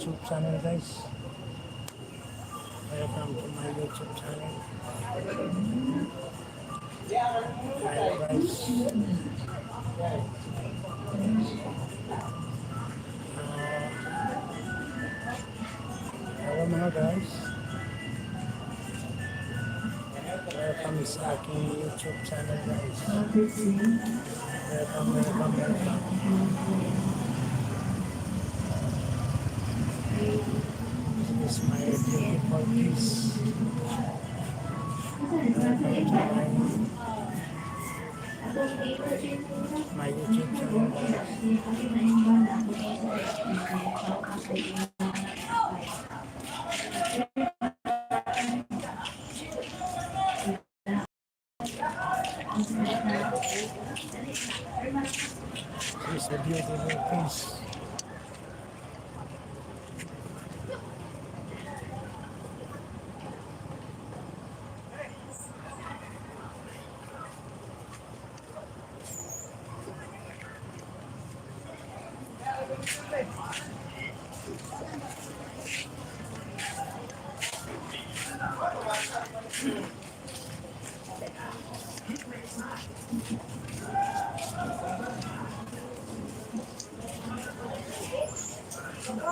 YouTube channel, guys. Welcome to my YouTube channel. Hello, guys. Hello mga guys. Welcome sa aking YouTube channel, guys. Welcome. This is my beautiful piece. Welcome to my YouTube channel, guys. This is a beautiful piece.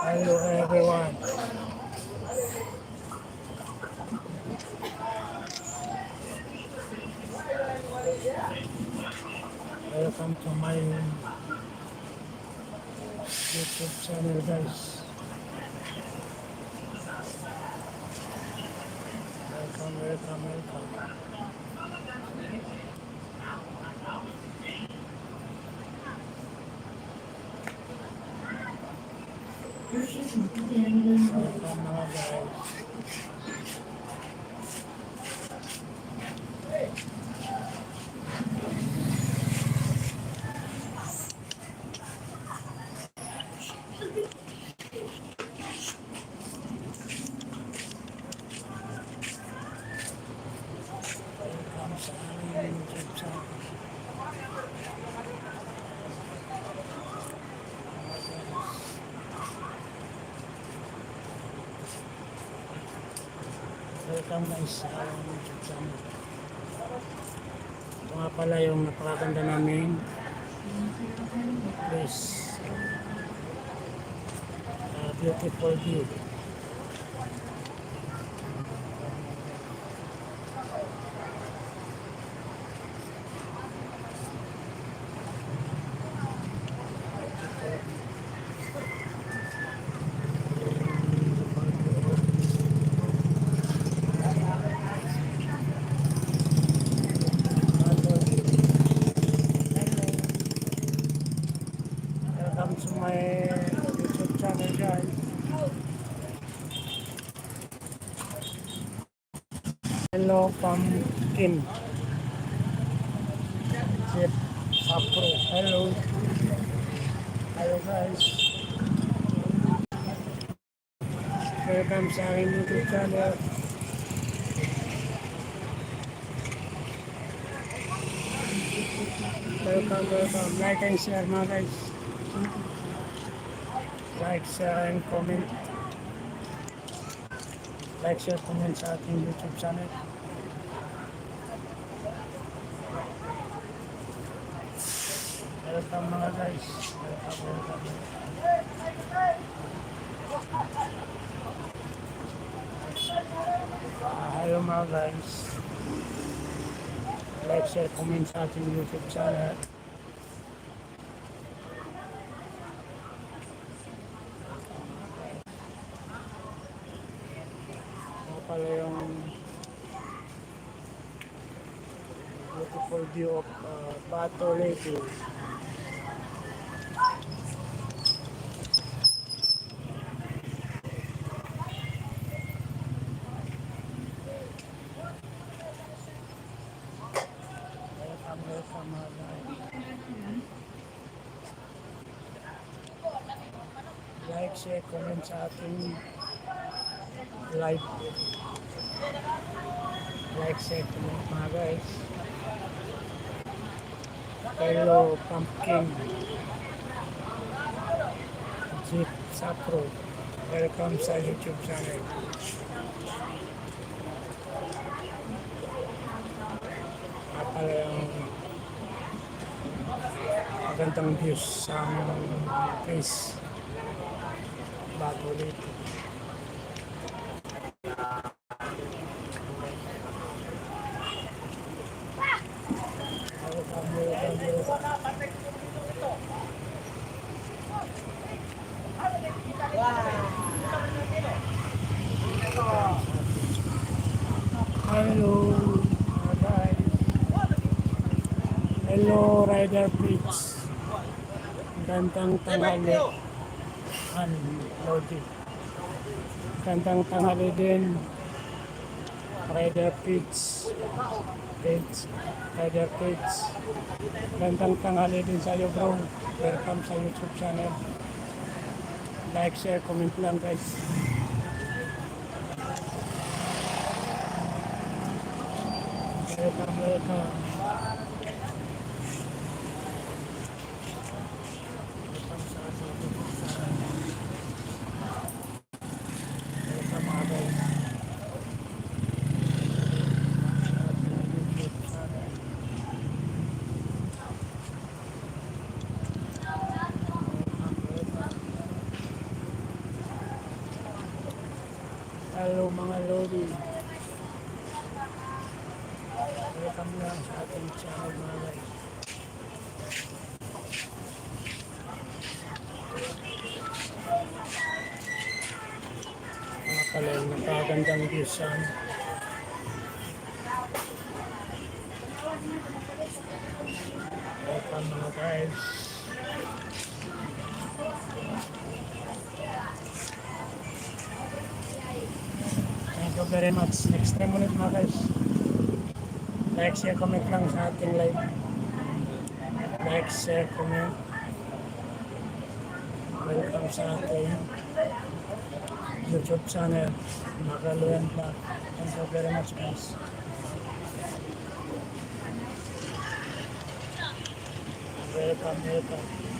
Hello everyone. Welcome to my YouTube channel, guys. Welcome. Welcome mga guys. Welcome sa aming YouTube channel. Welcome guys sa aming YouTube channel. Ito nga pala yung napakaganda namin place. Beautiful view. Welcome to my YouTube channel, guys. Hello, pumpkin. Chip Sapro. Hello. Hello, guys. Welcome sa aking YouTube channel. Welcome. Like and share mga guys. Like, share, and comment. Like, share, comment sa ating YouTube channel. Welcome mga guys. Welcome. Hello mga guys. Like, share, comment sa ating YouTube channel. Pala yung beautiful view of Bato Lake. Welcome mga guys. Like, share, comment sa ating live. Like, share, comment mga guys. Hello, pumpkin. Jeep Sapro. Welcome sa YouTube channel. Pala yung magandang views sa aming face. Bago dito. Hello, guys. Hello, Rider Pitch. Gandang tanghali. Lodi. Gandang tanghali din. Rider Pitch. Rider Pitch. Gandang tanghali din sa iyo, bro. Welcome sa YouTube channel. Like, share, comment lang, guys. Welcome. Hello mga lodi. Welcome lang sa ating channel mga guys. Mga pala yung napagandang views sa welcome mga guys. Thank you very much. Next time ulit mga guys. Like, share, comment lang sa ating live. Like, share, comment. Welcome sa ating YouTube channel. Magaluyan Vlog. Thank you very much guys. Welcome.